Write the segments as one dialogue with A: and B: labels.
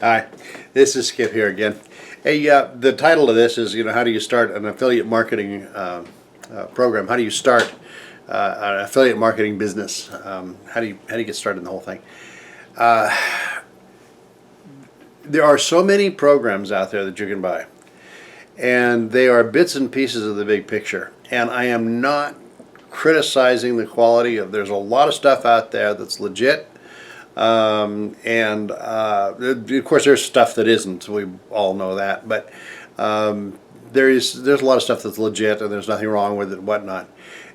A: Hi, this is Skip here again. Hey, the title of this is, how do you start an affiliate marketing program? How do you start an affiliate marketing business? How do you get started in the whole thing? There are so many programs out there that you can buy, and they are bits and pieces of the big picture. And I am not criticizing the quality of. There's a lot of stuff out there that's legit. And of course, there's stuff that isn't. We all know that, but there's a lot of stuff that's legit, and there's nothing wrong with it and whatnot.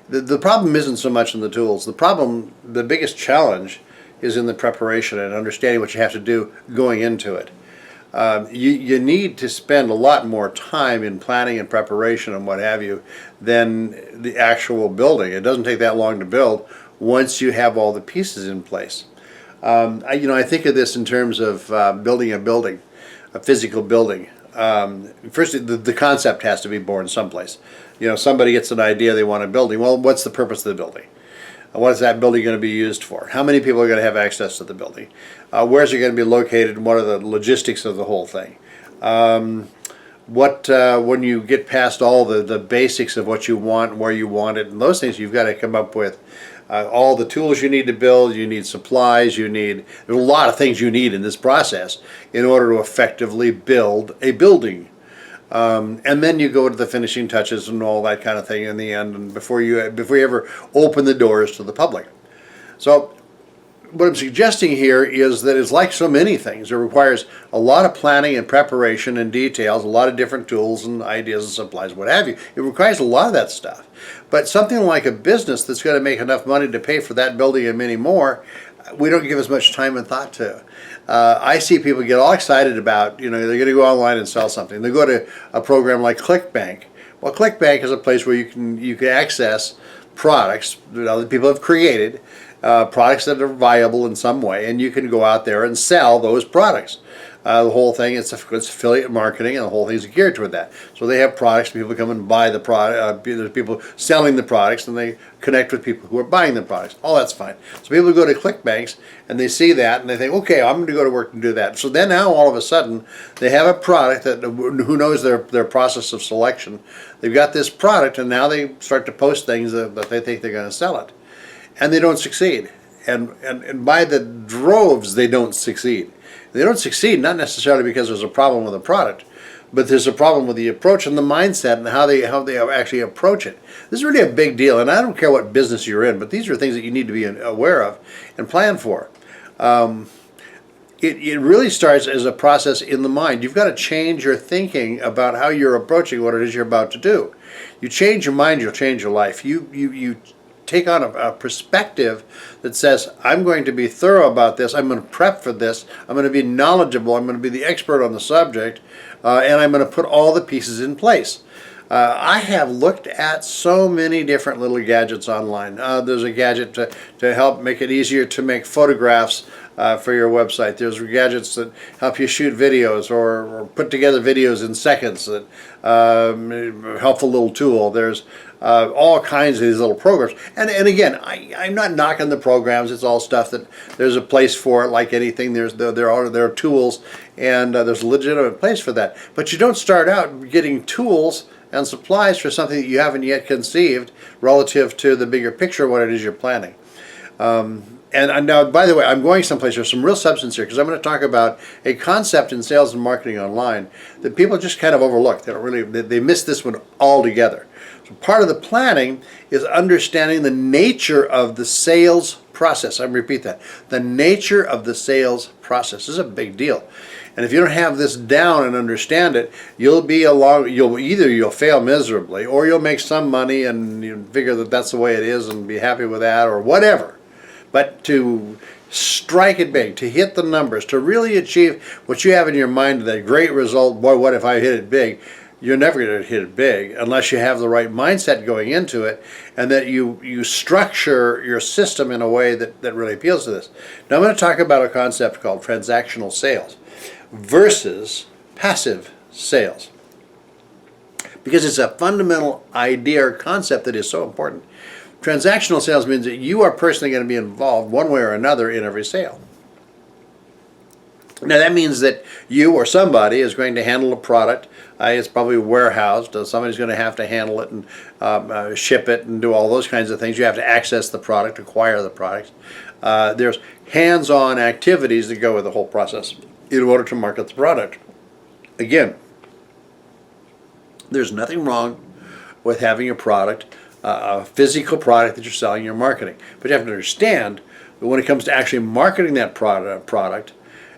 A: The problem isn't so much in the tools. The biggest challenge, is in the preparation and understanding what you have to do going into it. You need to spend a lot more time in planning and preparation and what have you than the actual building. It doesn't take that long to build once you have all the pieces in place. I think of this in terms of building a building, a physical building. First, the concept has to be born someplace. Somebody gets an idea, they want a building. Well, what's the purpose of the building? What is that building going to be used for? How many people are going to have access to the building? Where's it going to be located, and what are the logistics of the whole thing? When you get past all the basics of what you want, where you want it, and those things, you've got to come up with all the tools you need to build. You need supplies. There's a lot of things you need in this process in order to effectively build a building. And then you go to the finishing touches and all that kind of thing in the end, and before you ever open the doors to the public. So what I'm suggesting here is that it's like so many things. It requires a lot of planning and preparation and details, a lot of different tools and ideas and supplies, what have you. It requires a lot of that stuff. But something like a business that's going to make enough money to pay for that building and many more, we don't give as much time and thought to. I see people get all excited about, they're going to go online and sell something. They go to a program like ClickBank. Well, ClickBank is a place where you can access products that other people have created, products that are viable in some way, and you can go out there and sell those products. The whole thing, it's affiliate marketing, and the whole thing's geared toward that. So they have products, people come and buy the product, there's people selling the products, and they connect with people who are buying the products. All that's fine. So people go to ClickBanks, and they see that, and they think, okay, I'm going to go to work and do that. So then now, all of a sudden, they have a product that, who knows their process of selection. They've got this product, and now they start to post things that they think they're going to sell it. And they don't succeed. And by the droves, they don't succeed. They don't succeed not necessarily because there's a problem with the product, but there's a problem with the approach and the mindset and how they actually approach it. This is really a big deal, and I don't care what business you're in, but these are things that you need to be aware of and plan for. It really starts as a process in the mind. You've got to change your thinking about how you're approaching what it is you're about to do. You change your mind, you'll change your life. You take on a perspective that says, I'm going to be thorough about this, I'm going to prep for this, I'm going to be knowledgeable, I'm going to be the expert on the subject, and I'm going to put all the pieces in place. I have looked at so many different little gadgets online. There's a gadget to help make it easier to make photographs for your website. There's gadgets that help you shoot videos or put together videos in seconds. That helpful little tool. There's all kinds of these little programs. And again, I'm not knocking the programs. It's all stuff that there's a place for it, like anything. There are tools, and there's a legitimate place for that. But you don't start out getting tools and supplies for something that you haven't yet conceived relative to the bigger picture of what it is you're planning. And now, by the way, I'm going someplace. There's some real substance here because I'm going to talk about a concept in sales and marketing online that people just kind of overlook. They miss this one altogether. So part of the planning is understanding the nature of the sales process. I repeat that. The nature of the sales process. This is a big deal. And if you don't have this down and understand it, you'll fail miserably, or you'll make some money and you figure that that's the way it is and be happy with that, or whatever. But to strike it big, to hit the numbers, to really achieve what you have in your mind, that great result, boy, what if I hit it big? You're never going to hit it big unless you have the right mindset going into it, and that you structure your system in a way that really appeals to this. Now I'm going to talk about a concept called transactional sales versus passive sales, because it's a fundamental idea or concept that is so important. Transactional sales means that you are personally going to be involved one way or another in every sale. Now that means that you or somebody is going to handle a product. It's probably warehoused. Somebody's going to have to handle it and ship it and do all those kinds of things. You have to access the product, acquire the product. There's hands-on activities that go with the whole process in order to market the product. Again, there's nothing wrong with having a product, a physical product that you're selling, you're marketing. But you have to understand that when it comes to actually marketing that product,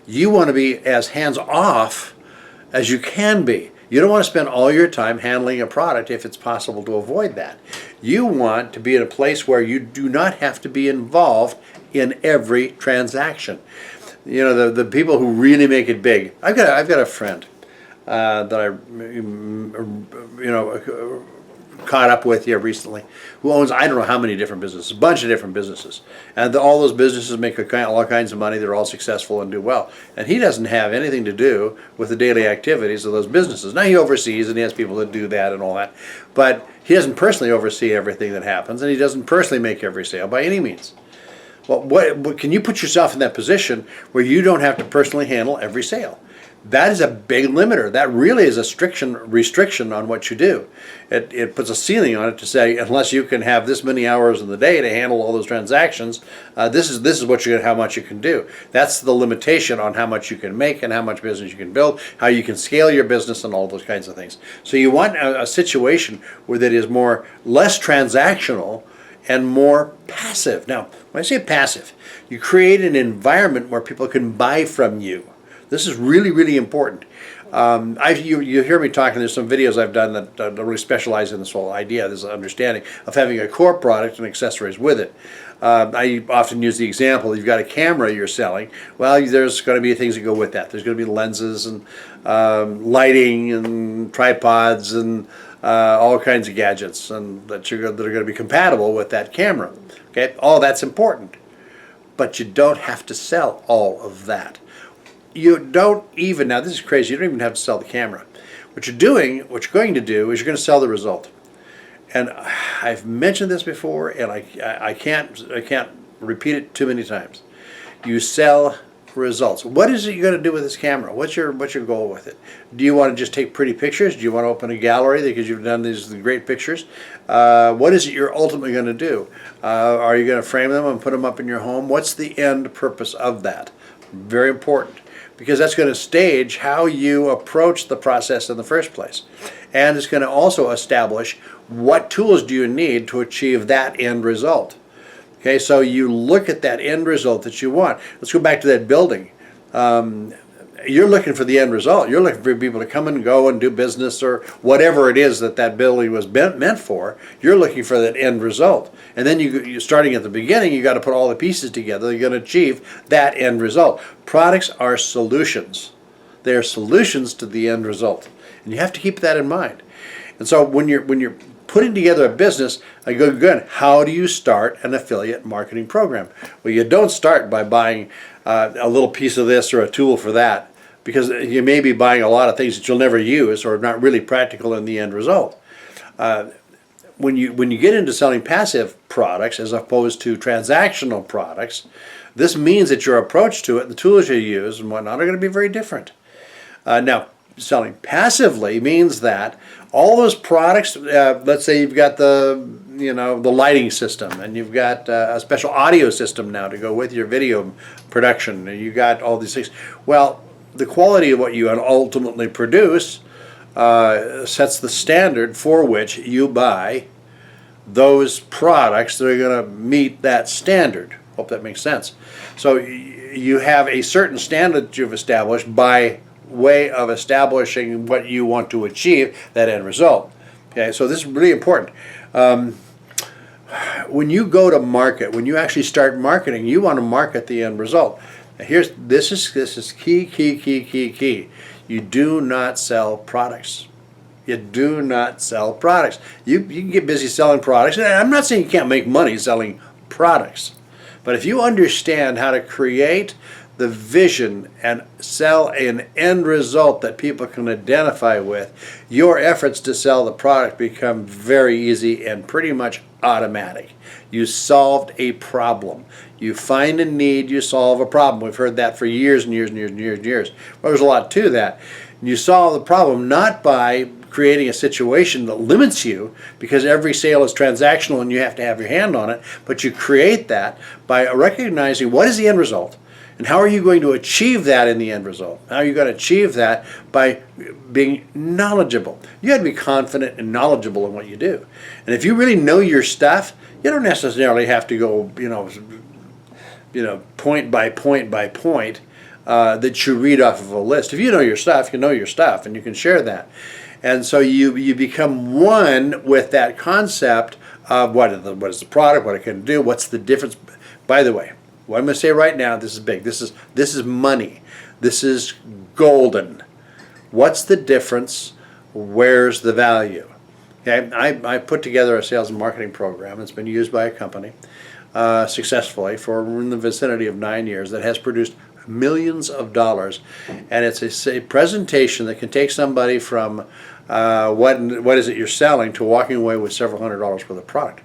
A: you want to be as hands-off as you can be. You don't want to spend all your time handling a product if it's possible to avoid that. You want to be in a place where you do not have to be involved in every transaction. You know, the people who really make it big. I've got a friend that I caught up with here recently, who owns I don't know how many different businesses, a bunch of different businesses, and all those businesses make all kinds of money. They're all successful and do well, and he doesn't have anything to do with the daily activities of those businesses. Now he oversees and he has people that do that and all that, but he doesn't personally oversee everything that happens, and he doesn't personally make every sale by any means. Well, what can you put yourself in that position where you don't have to personally handle every sale? That is a big limiter. That really is a restriction on what you do. It puts a ceiling on it to say, unless you can have this many hours in the day to handle all those transactions, this is what how much you can do. That's the limitation on how much you can make and how much business you can build, how you can scale your business, and all those kinds of things. So you want a situation where that is less transactional and more passive. Now, when I say passive, you create an environment where people can buy from you. This is really, really important. You hear me talking, there's some videos I've done that really specialize in this whole idea, this understanding of having a core product and accessories with it. I often use the example, you've got a camera you're selling, well, there's going to be things that go with that. There's going to be lenses and lighting and tripods and all kinds of gadgets and that are going to be compatible with that camera. Okay, all that's important. But you don't have to sell all of that. You don't even, now this is crazy, you don't even have to sell the camera. What you're going to do is you're going to sell the result. And I've mentioned this before, and I can't repeat it too many times. You sell results. What is it you're going to do with this camera? What's your goal with it? Do you want to just take pretty pictures? Do you want to open a gallery because you've done these great pictures? What is it you're ultimately going to do? Are you going to frame them and put them up in your home? What's the end purpose of that? Very important, because that's going to stage how you approach the process in the first place. And it's going to also establish what tools do you need to achieve that end result. Okay, so you look at that end result that you want. Let's go back to that building. You're looking for the end result. You're looking for people to come and go and do business or whatever it is that building was meant for. You're looking for that end result. And then you're starting at the beginning, you got to put all the pieces together. You're going to achieve that end result. Products are solutions. They are solutions to the end result. And you have to keep that in mind. And so when you're putting together a business, I go, good, how do you start an affiliate marketing program? Well, you don't start by buying a little piece of this or a tool for that, because you may be buying a lot of things that you'll never use or not really practical in the end result. When you get into selling passive products as opposed to transactional products, this means that your approach to it, the tools you use and whatnot, are going to be very different. Now, selling passively means that all those products, let's say you've got the lighting system, and you've got a special audio system now to go with your video production, and you got all these things. Well, the quality of what you ultimately produce sets the standard for which you buy those products that are going to meet that standard. Hope that makes sense. So you have a certain standard that you've established by way of establishing what you want to achieve, that end result. Okay, so this is really important. When you go to market, when you actually start marketing, you want to market the end result. Now this is key. You do not sell products. You do not sell products. You can get busy selling products. And I'm not saying you can't make money selling products, but if you understand how to create the vision and sell an end result that people can identify with, your efforts to sell the product become very easy and pretty much automatic. You solved a problem. You find a need, you solve a problem. We've heard that for years and years and years and years and years. Well, there's a lot to that. You solve the problem not by creating a situation that limits you, because every sale is transactional and you have to have your hand on it, but you create that by recognizing what is the end result and how are you going to achieve that in the end result. How are you going to achieve that? By being knowledgeable. You have to be confident and knowledgeable in what you do. And if you really know your stuff, you don't necessarily have to go, point by point by point that you read off of a list. If you know your stuff, you know your stuff, and you can share that. And so you become one with that concept of what is the product, what it can do, what's the difference. By the way, what I'm going to say right now, this is big. This is money. This is golden. What's the difference? Where's the value? Okay, I put together a sales and marketing program. It's been used by a company successfully for in the vicinity of 9 years that has produced millions of dollars, and it's a presentation that can take somebody from what is it you're selling to walking away with several $100s worth of product.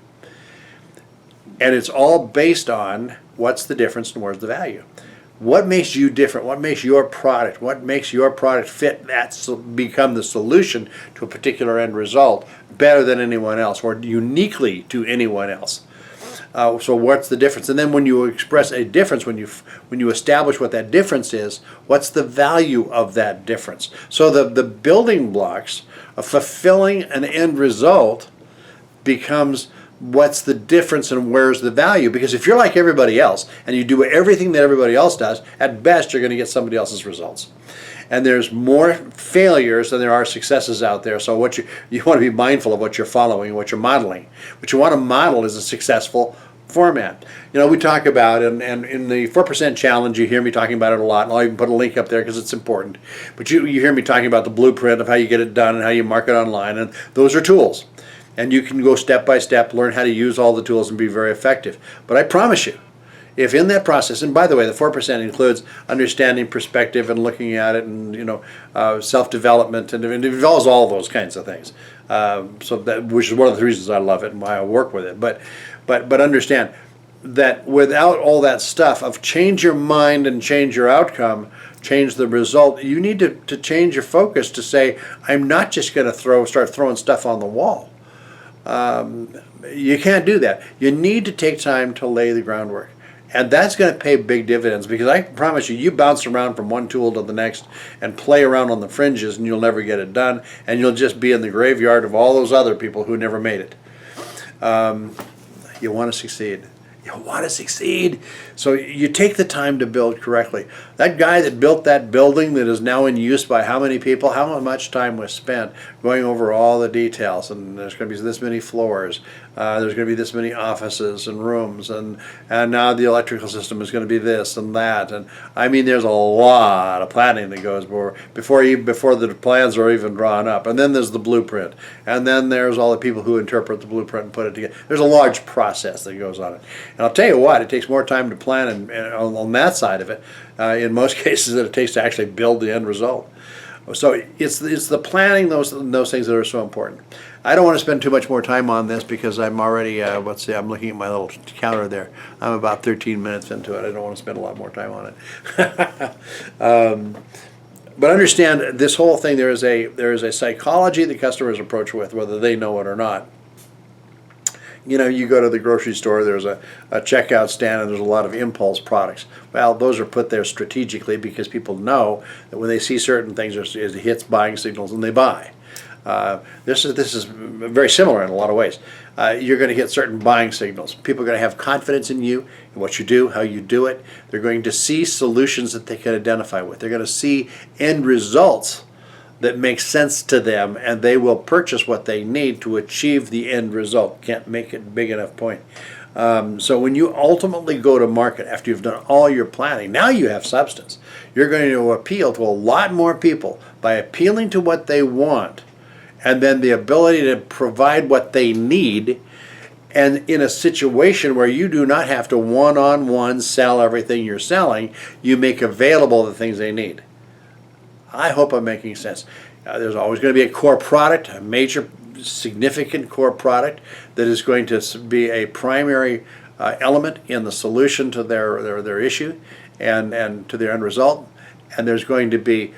A: And it's all based on what's the difference and where's the value. What makes you different? What makes your product? What makes your product fit? That's become the solution to a particular end result better than anyone else, or uniquely to anyone else. So what's the difference? And then when you express a difference, when you establish what that difference is, what's the value of that difference? So the building blocks of fulfilling an end result becomes what's the difference and where's the value. Because if you're like everybody else and you do everything that everybody else does, at best you're going to get somebody else's results. And there's more failures than there are successes out there. So what you want to be mindful of what you're following, what you're modeling. What you want to model is a successful format. We talk about, and in the 4% challenge, you hear me talking about it a lot, and I'll even put a link up there because it's important. But you hear me talking about the blueprint of how you get it done and how you market online, and those are tools. And you can go step by step, learn how to use all the tools and be very effective. But I promise you, if in that process, and by the way, the 4% includes understanding perspective and looking at it, and self-development, and it involves all those kinds of things. Which is one of the reasons I love it and why I work with it. But understand that without all that stuff of change your mind and change your outcome, change the result, you need to change your focus to say, I'm not just going to start throwing stuff on the wall. You can't do that. You need to take time to lay the groundwork. And that's going to pay big dividends, because I promise you, you bounce around from one tool to the next and play around on the fringes and you'll never get it done, and you'll just be in the graveyard of all those other people who never made it. You want to succeed. You want to succeed. So you take the time to build correctly. That guy that built that building that is now in use by how many people, how much time was spent going over all the details, and there's going to be this many floors, there's going to be this many offices and rooms, and now the electrical system is going to be this and that, and I mean there's a lot of planning that goes before the plans are even drawn up, and then there's the blueprint, and then there's all the people who interpret the blueprint and put it together. There's a large process that goes on it, and I'll tell you what, it takes more time to plan and on that side of it in most cases than it takes to actually build the end result. So it's the planning, those things that are so important. I don't want to spend too much more time on this because I'm already, I'm looking at my little counter there. I'm about 13 minutes into it. I don't want to spend a lot more time on it. But understand this whole thing, there is a psychology that customers approach with, whether they know it or not. You go to the grocery store, there's a checkout stand, and there's a lot of impulse products. Well, those are put there strategically because people know that when they see certain things, it hits buying signals and they buy. This is very similar in a lot of ways. You're going to get certain buying signals. People are going to have confidence in you, in what you do, how you do it. They're going to see solutions that they can identify with. They're going to see end results that makes sense to them, and they will purchase what they need to achieve the end result. Can't make it big enough point. So when you ultimately go to market after you've done all your planning, now you have substance. You're going to appeal to a lot more people by appealing to what they want, and then the ability to provide what they need. And in a situation where you do not have to one-on-one sell everything you're selling, you make available the things they need. I hope I'm making sense. There's always going to be a core product, a major significant core product that is going to be a primary element in the solution to their issue and to their end result. And there's going to be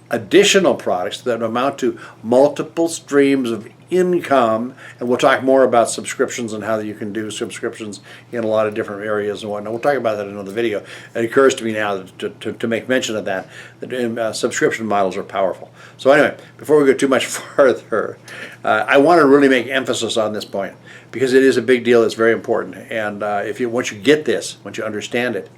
A: additional products that amount to multiple streams of income, and we'll talk more about subscriptions and how you can do subscriptions in a lot of different areas and whatnot. We'll talk about that in another video. It occurs to me now to make mention of that subscription models are powerful. So anyway, before we go too much further, I want to really make emphasis on this point because it is a big deal. It's very important, and once you get this, once you understand it,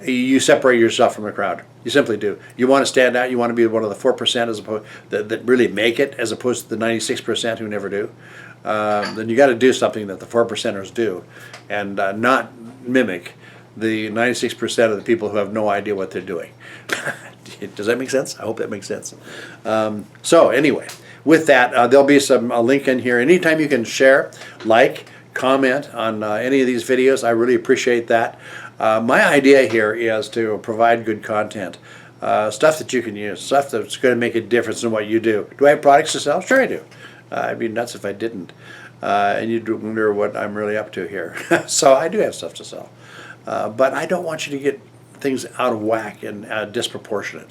A: you separate yourself from the crowd. You simply do. You want to stand out. You want to be one of the 4% as opposed that really make it, as opposed to the 96% who never do. Then you got to do something that the 4%ers do, and not mimic the 96% of the people who have no idea what they're doing. Does that make sense? I hope that makes sense. So anyway, with that, there'll be a link in here. Anytime you can share, like, comment on any of these videos, I really appreciate that. My idea here is to provide good content, stuff that you can use, stuff that's going to make a difference in what you do. Do I have products to sell? Sure I do. I'd be nuts if I didn't. And you'd wonder what I'm really up to here. So I do have stuff to sell. But I don't want you to get things out of whack and disproportionate.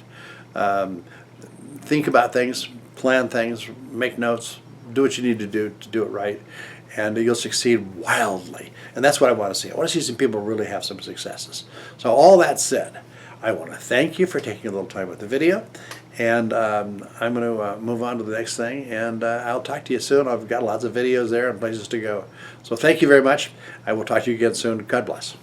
A: Think about things, plan things, make notes, do what you need to do it right, and you'll succeed wildly. And that's what I want to see. I want to see some people really have some successes. So all that said, I want to thank you for taking a little time with the video, and I'm going to move on to the next thing, and I'll talk to you soon. I've got lots of videos there and places to go. So thank you very much. I will talk to you again soon. God bless.